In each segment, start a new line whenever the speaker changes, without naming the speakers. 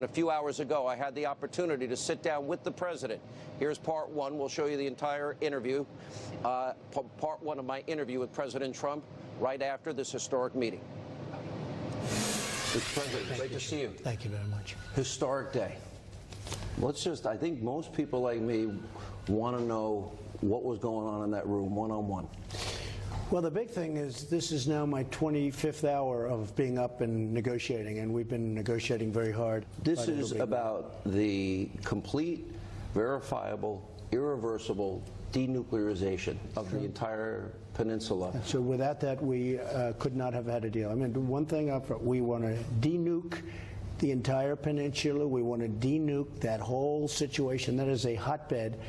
A few hours ago, I had the opportunity to sit down with the president. Here's part one. We'll show you the entire interview, part one of my interview with President Trump right after this historic meeting. Mr. President, great to see you.
Thank you very much.
Historic day. I think most people like me want to know what was going on in that room one-on-one.
Well, the big thing is this is now my 25th hour of being up and negotiating, and we've been negotiating very hard.
This is about the complete, verifiable, irreversible denuclearization of the entire peninsula.
So without that, we could not have had a deal. I mean, one thing up front, we want to denuke the entire peninsula. We want to denuke that whole situation. That is a hotbed.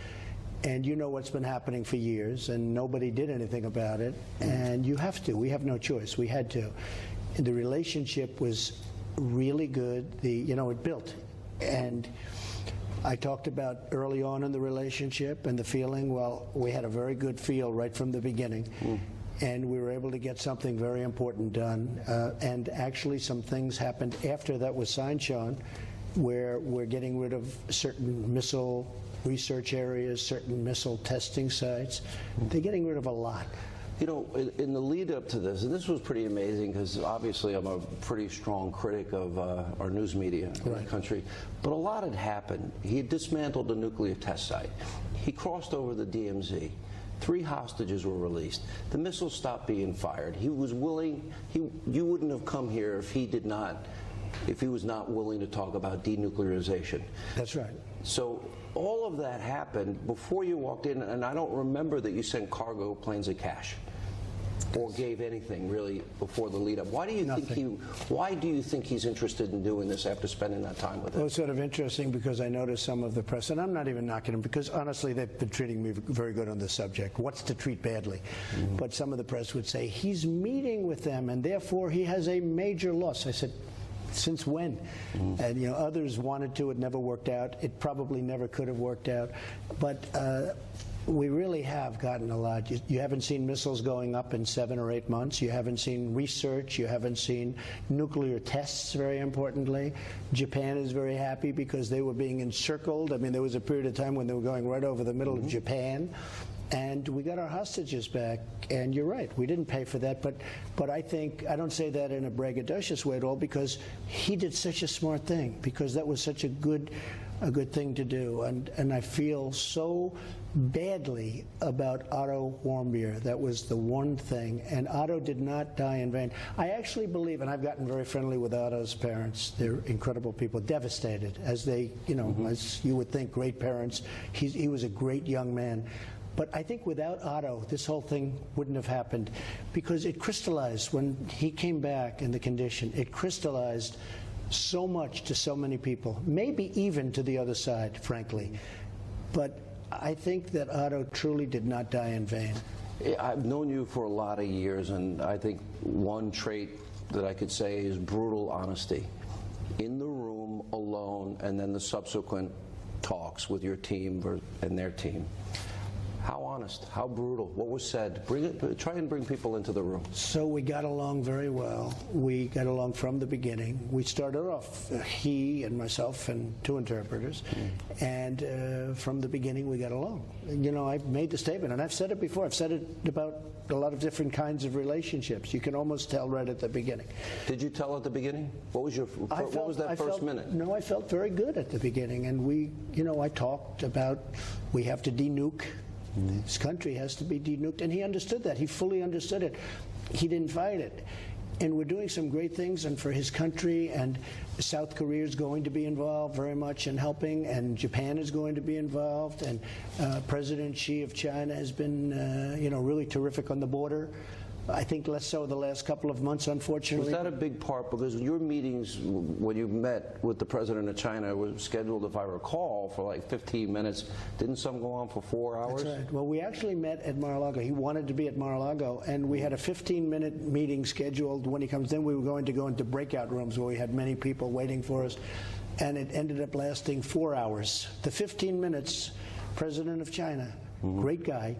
And you know what's been happening for years, and nobody did anything about it. And you have to. We have no choice. We had to. And the relationship was really good. It built. And I talked about early on in the relationship and the feeling. Well, we had a very good feel right from the beginning. And we were able to get something very important done. And actually some things happened after that was signed, Sean, where we're getting rid of certain missile research areas, certain missile testing sites. They're getting rid of a lot.
You know, in the lead up to this, and this was pretty amazing because obviously I'm a pretty strong critic of our news media in the country, but a lot had happened. He had dismantled a nuclear test site. He crossed over the DMZ. 3 hostages were released. The missiles stopped being fired. He was willing, you wouldn't have come here if he was not willing to talk about denuclearization.
That's right.
So all of that happened before you walked in, and I don't remember that you sent cargo planes of cash or gave anything really before the lead up. Why do you think he's interested in doing this after spending that time with us?
Well, it's sort of interesting because I noticed some of the press, and I'm not even knocking him because honestly they've been treating me very good on this subject. What's to treat badly? But some of the press would say he's meeting with them and therefore he has a major loss. I said, since when? And others wanted to, it never worked out. It probably never could have worked out. But we really have gotten a lot. You haven't seen missiles going up in 7 or 8 months. You haven't seen research. You haven't seen nuclear tests, very importantly. Japan is very happy because they were being encircled. I mean, there was a period of time when they were going right over the middle of Japan. And we got our hostages back, and you're right, we didn't pay for that, but I think, I don't say that in a braggadocious way at all, because he did such a smart thing, because that was such a good thing to do, and I feel so badly about Otto Warmbier. That was the one thing, and Otto did not die in vain. I actually believe, and I've gotten very friendly with Otto's parents, they're incredible people, devastated, as they, as you would think, great parents. He was a great young man. But I think without Otto, this whole thing wouldn't have happened, because it crystallized when he came back in the condition. It crystallized so much to so many people, maybe even to the other side, frankly. But I think that Otto truly did not die in vain.
I've known you for a lot of years, and I think one trait that I could say is brutal honesty. In the room, alone, and then the subsequent talks with your team and their team. How honest, how brutal, what was said? Try and bring people into the room. So
we got along very well. We got along from the beginning. We started off, he and myself and 2 interpreters, and from the beginning we got along. I've made the statement, and I've said it before. I've said it about a lot of different kinds of relationships. You can almost tell right at the beginning.
Did you tell at the beginning? What was that first minute?
No, I felt very good at the beginning, and I talked about we have to denuke. This country has to be denuked, and he understood that. He fully understood it. He didn't fight it. And we're doing some great things, and for his country, and South Korea is going to be involved very much in helping, and Japan is going to be involved, and President Xi of China has been, really terrific on the border. I think less so the last couple of months, unfortunately.
Was that a big part? Because your meetings, when you met with the president of China, were scheduled, if I recall, for like 15 minutes. Didn't some go on for 4 hours?
That's right. Well, we actually met at Mar-a-Lago. He wanted to be at Mar-a-Lago, and we had a 15-minute meeting scheduled when he comes. Then we were going to go into breakout rooms where we had many people waiting for us, and it ended up lasting 4 hours. The 15 minutes, President of China, great guy,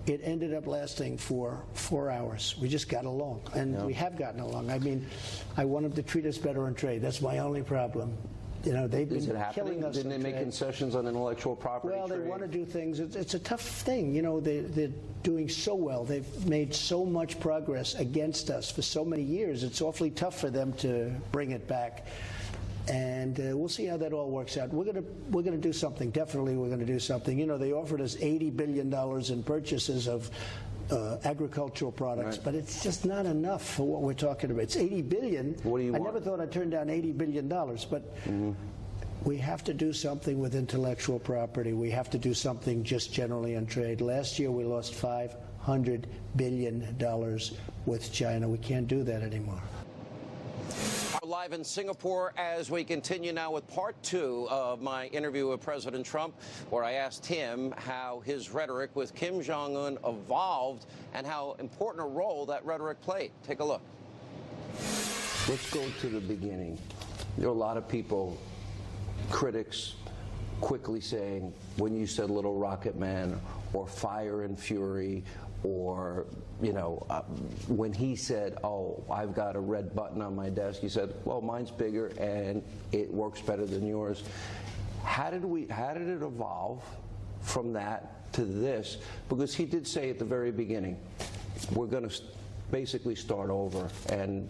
it ended up lasting for 4 hours. We just got along, and we have gotten along. I mean, I want him to treat us better in trade. That's my only problem. You know, they've
Is
been
it happening?
killing us.
Didn't they make concessions on intellectual property
Well, they
trade?
want to do things. It's a tough thing. You know, they're doing so well. They've made so much progress against us for so many years. It's awfully tough for them to bring it back. And we'll see how that all works out. We're going to do something. Definitely, we're going to do something. You know, they offered us $80 billion in purchases of agricultural products,
right.
but it's just not enough for what we're talking about. It's $80 billion.
What do you
I
want?
never thought I'd turn down $80 billion, but we have to do something with intellectual property. We have to do something just generally on trade. Last year we lost $500 billion with China. We can't do that anymore.
Live in Singapore as we continue now with part 2 of my interview with President Trump, where I asked him how his rhetoric with Kim Jong-un evolved and how important a role that rhetoric played. Take a look.
Let's go to the beginning. There are a lot of people, critics, quickly saying, when you said Little Rocket Man or Fire and Fury, or, you know, when he said, oh, I've got a red button on my desk, he said, well, mine's bigger and it works better than yours. How did it evolve from that to this? Because he did say at the very beginning, we're going to basically start over,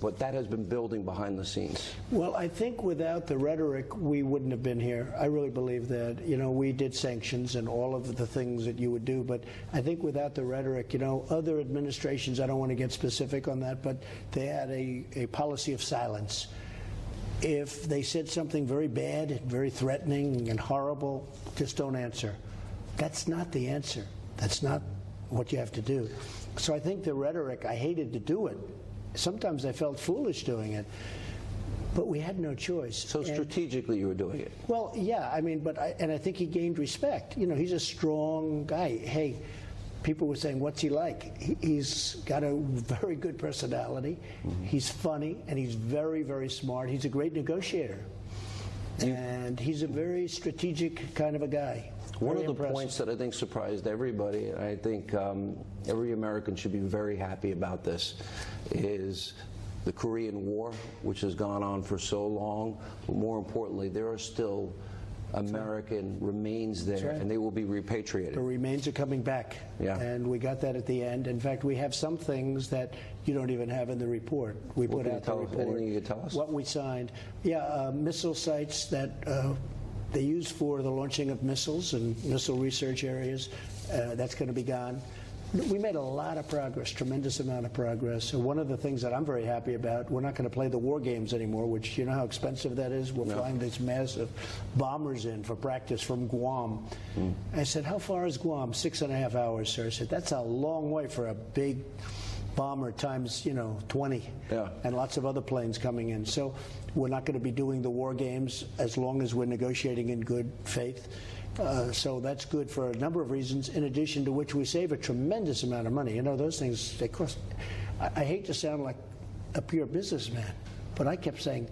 but that has been building behind the scenes.
Well, I think without the rhetoric, we wouldn't have been here. I really believe that. You know, we did sanctions and all of the things that you would do, but I think without the rhetoric, you know, other administrations, I don't want to get specific on that, but they had a policy of silence. If they said something very bad, very threatening and horrible, just don't answer. That's not the answer. That's not what you have to do. So I think the rhetoric, I hated to do it. Sometimes I felt foolish doing it, but we had no choice.
So strategically you were doing it?
Well, yeah, I mean, and I think he gained respect. You know, he's a strong guy. Hey, people were saying, what's he like? He's got a very good personality. He's funny, and he's very, very smart. He's a great negotiator. And he's a very strategic kind of a guy.
One of the points that I think surprised everybody, and I think every American should be very happy about this, is the Korean War, which has gone on for so long. But more importantly, there are still American remains there, and they will be repatriated.
The remains are coming back, and we got that at the end. In fact, we have some things that you don't even have in the report. We put out the report.
Anything you can tell us?
What we signed. Yeah, missile sites that they use for the launching of missiles and missile research areas. That's going to be gone. We made a lot of progress, tremendous amount of progress. So one of the things that I'm very happy about, we're not going to play the war games anymore, which you know how expensive that is? We're flying these massive bombers in for practice from Guam. I said, how far is Guam? 6.5 hours, sir. I said, that's a long way for a big bomber times, 20, and lots of other planes coming in. So we're not going to be doing the war games as long as we're negotiating in good faith. So that's good for a number of reasons, in addition to which we save a tremendous amount of money. You know, those things, they cost. I hate to sound like a pure businessman, but I kept saying,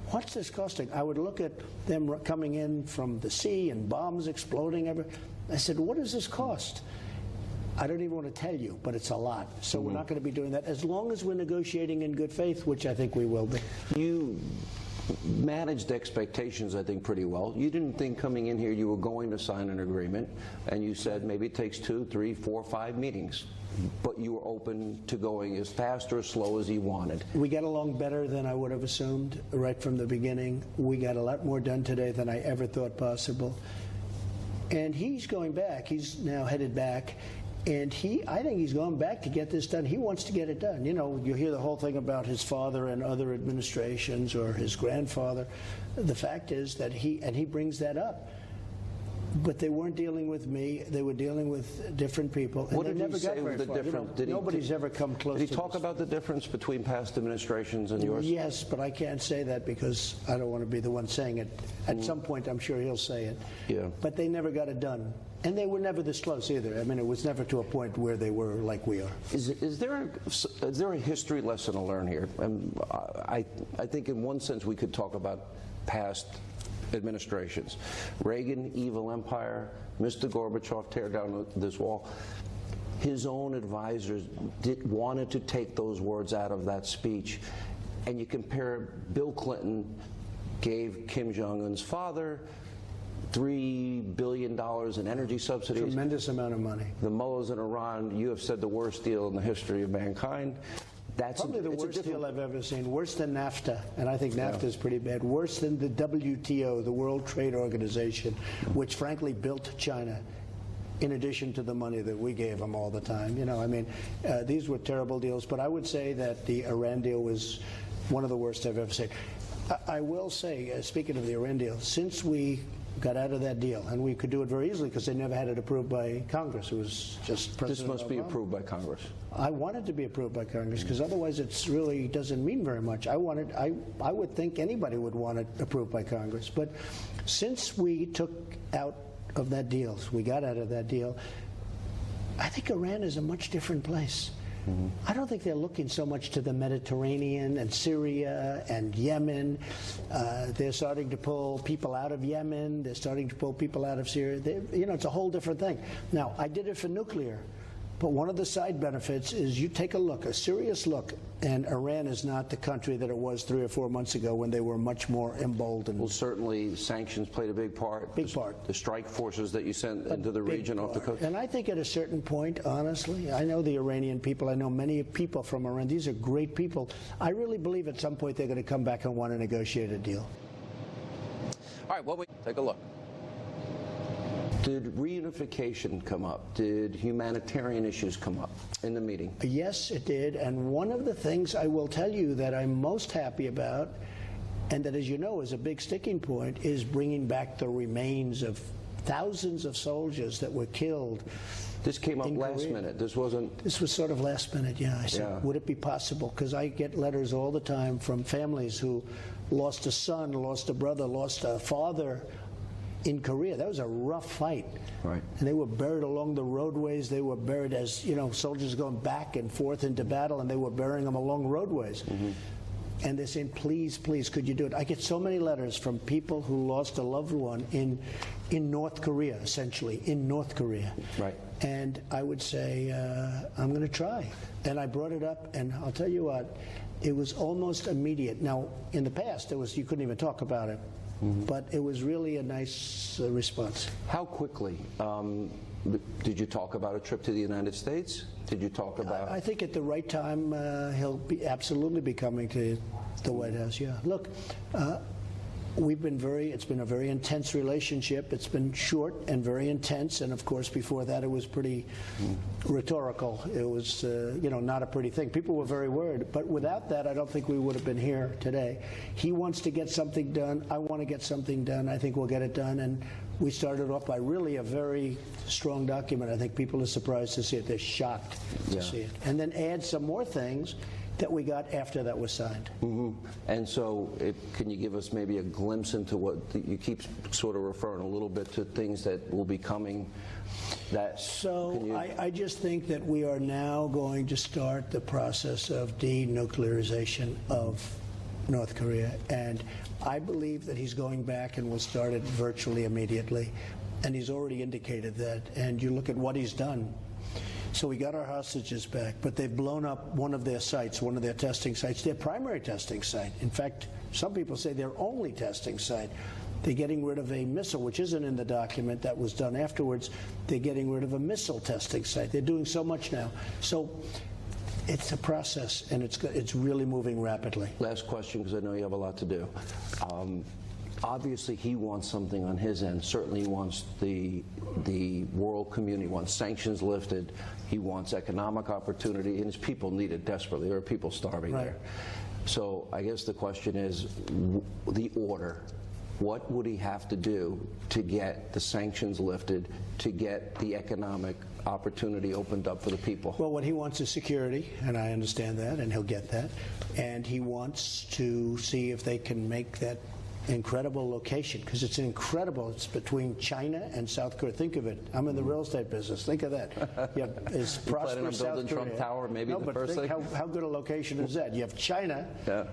what's this costing? I would look at them coming in from the sea and bombs exploding everywhere. I said, what does this cost? I don't even want to tell you, but it's a lot. So we're not going to be doing that as long as we're negotiating in good faith, which I think we will be.
You managed expectations, I think, pretty well. You didn't think coming in here you were going to sign an agreement, and you said maybe it takes 2, 3, 4, 5 meetings. But you were open to going as fast or slow as you wanted.
We got along better than I would have assumed right from the beginning. We got a lot more done today than I ever thought possible. And he's going back. He's now headed back. And I think he's going back to get this done. He wants to get it done. You know, you hear the whole thing about his father and other administrations or his grandfather. The fact is that he brings that up. But they weren't dealing with me. They were dealing with different people. And
What did
never
he say was the difference?
Nobody's ever come close to
Did he talk about the difference between past administrations and yours?
Yes, but I can't say that because I don't want to be the one saying it. At some point, I'm sure he'll say it.
Yeah.
But they never got it done. And they were never this close either. I mean, it was never to a point where they were like we are.
Is there a history lesson to learn here? I think in one sense we could talk about past administrations. Reagan, evil empire, Mr. Gorbachev, tear down this wall. His own advisors wanted to take those words out of that speech. And you compare Bill Clinton gave Kim Jong-un's father $3 billion in energy subsidies.
Tremendous amount of money.
The mullahs in Iran, you have said the worst deal in the history of mankind. That's
probably the worst deal I've ever seen. Worse than NAFTA, and I think NAFTA is pretty bad. Worse than the WTO, the World Trade Organization, which frankly built China, in addition to the money that we gave them all the time. You know, I mean, these were terrible deals. But I would say that the Iran deal was one of the worst I've ever seen. I will say, speaking of the Iran deal, since we got out of that deal, and we could do it very easily because they never had it approved by Congress. It was just President
This must
Obama.
be approved by Congress.
I want it to be approved by Congress because otherwise it really doesn't mean very much. I would think anybody would want it approved by Congress. But since we took out of that deal, we got out of that deal, I think Iran is a much different place. I don't think they're looking so much to the Mediterranean and Syria and Yemen. They're starting to pull people out of Yemen. They're starting to pull people out of Syria. You know, it's a whole different thing. Now, I did it for nuclear. But one of the side benefits is you take a look, a serious look, and Iran is not the country that it was 3 or 4 months ago when they were much more emboldened.
Well, certainly sanctions played a big part.
Big part.
The strike forces that you sent into the region off the coast.
And I think at a certain point, honestly, I know the Iranian people. I know many people from Iran. These are great people. I really believe at some point they're going to come back and want to negotiate a deal.
All right, well, we take a look.
Did reunification come up? Did humanitarian issues come up in the meeting?
Yes, it did. And one of the things I will tell you that I'm most happy about, and that, as you know, is a big sticking point, is bringing back the remains of thousands of soldiers that were killed.
This came up last minute. This wasn't...
This was sort of last minute, yeah. I said, would it be possible? Because I get letters all the time from families who lost a son, lost a brother, lost a father in Korea. That was a rough fight.
Right.
And they were buried along the roadways. They were buried as, you know, soldiers going back and forth into battle, and they were burying them along roadways. And they're saying, please, please, could you do it? I get so many letters from people who lost a loved one in North Korea, essentially, in North Korea.
Right.
And I would say, I'm going to try. And I brought it up, and I'll tell you what, it was almost immediate. Now, in the past, you couldn't even talk about it. But it was really a nice response.
How quickly? Did you talk about a trip to the United States? Did you talk about...
I think at the right time, he'll absolutely be coming to the White House, yeah. Look, it's been a very intense relationship. It's been short and very intense, and of course before that it was pretty rhetorical. It was, not a pretty thing. People were very worried, but without that I don't think we would have been here today. He wants to get something done. I want to get something done. I think we'll get it done, and we started off by really a very strong document. I think people are surprised to see it. They're shocked to see it. And then add some more things that we got after that was signed.
And so can you give us maybe a glimpse into what you keep sort of referring a little bit to things that will be coming?
I just think that we are now going to start the process of denuclearization of North Korea, and I believe that he's going back and will start it virtually immediately, and he's already indicated that. And you look at what he's done. So we got our hostages back, but they've blown up one of their sites, one of their testing sites, their primary testing site. In fact, some people say their only testing site. They're getting rid of a missile, which isn't in the document that was done afterwards. They're getting rid of a missile testing site. They're doing so much now. So it's a process, and it's really moving rapidly.
Last question, because I know you have a lot to do. Obviously, he wants something on his end. Certainly, he wants the world community wants sanctions lifted. He wants economic opportunity, and his people need it desperately. There are people starving there. So I guess the question is the order. What would he have to do to get the sanctions lifted, to get the economic opportunity opened up for the people?
Well, what he wants is security, and I understand that, and he'll get that. And he wants to see if they can make that incredible location, because it's it's between China and South Korea. Think of it. I'm in the real estate business. Think of that. You have
prosperous planning on building Trump Tower, maybe the first thing?
How good a location is that? You have China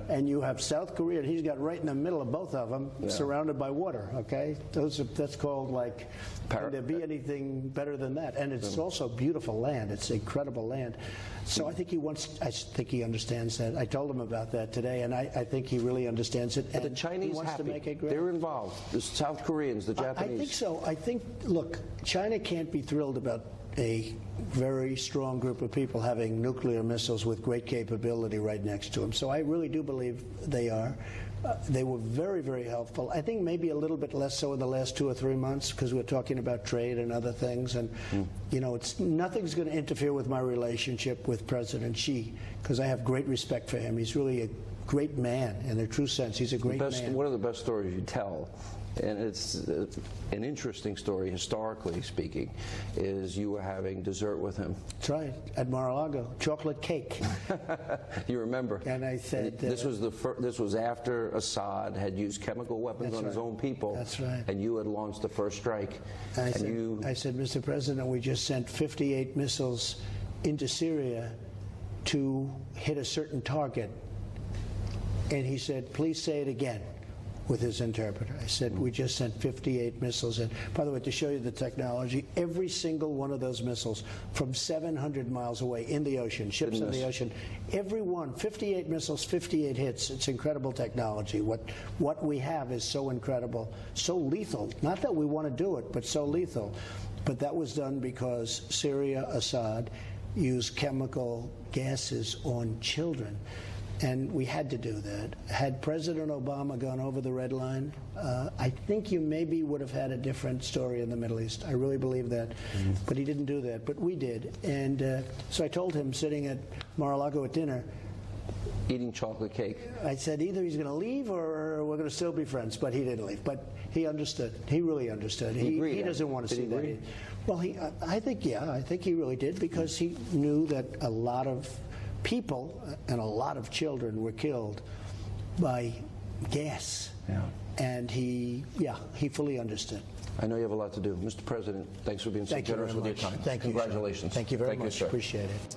and you have South Korea, and he's got right in the middle of both of them, surrounded by water. Okay, that's called, like, can there be anything better than that? And it's also beautiful land. It's incredible land. So I think he understands that. I told him about that today, and I think he really understands it.
But the Chinese
to make it great?
They're involved. The South Koreans, the Japanese.
I think so. I think, look, China can't be thrilled about a very strong group of people having nuclear missiles with great capability right next to them. So I really do believe they are. They were very, very helpful. I think maybe a little bit less so in the last 2 or 3 months because we're talking about trade and other things. And, you know, nothing's going to interfere with my relationship with President Xi because I have great respect for him. He's really a great man in a true sense. He's a great man.
One of the best stories you tell, and it's an interesting story historically speaking, is you were having dessert with him.
That's right, at Mar-a-Lago, chocolate cake.
You remember?
And I said,
this was after Assad had used chemical weapons on his own people.
That's right.
And you had launched the first strike.
I said, Mr. President, we just sent 58 missiles into Syria to hit a certain target. And he said, please say it again, with his interpreter. I said, we just sent 58 missiles in. By the way, to show you the technology, every single one of those missiles from 700 miles away in the ocean, ships in the ocean, every one, 58 missiles, 58 hits. It's incredible technology. What we have is so incredible, so lethal. Not that we want to do it, but so lethal. But that was done because Syria, Assad, used chemical gases on children. And we had to do that. Had President Obama gone over the red line, I think you maybe would have had a different story in the Middle East. I really believe that. But he didn't do that. But we did. And so I told him, sitting at Mar-a-Lago at dinner,
eating chocolate cake.
I said, either he's going to leave or we're going to still be friends. But he didn't leave. But he understood. He really understood. He doesn't want to see that. Well, I think he really did, because he knew that a lot of people and a lot of children were killed by gas.
Yeah.
And he fully understood.
I know you have a lot to do. Mr. President, thanks for being so generous with your time.
Thank you.
Congratulations.
Thank you very much.
Sir.
Appreciate it.